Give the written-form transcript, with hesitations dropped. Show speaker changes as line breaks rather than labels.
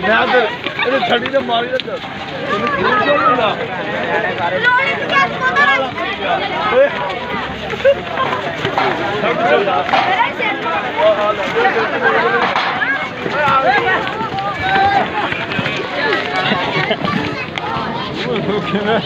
ਮੈਂ ਤੇ ਇਹਨੇ ਛੱਡੀ ਤੇ ਮਾਰੀ ਤੇ ਇਹਨੂੰ ਕਿਉਂ ਕਿਉਂ ਹੁੰਦਾ
ਲੋੜੀ ਦੀ ਗੈਸ ਕੋਦਾ
ਓਏ
ਕਿਵੇਂ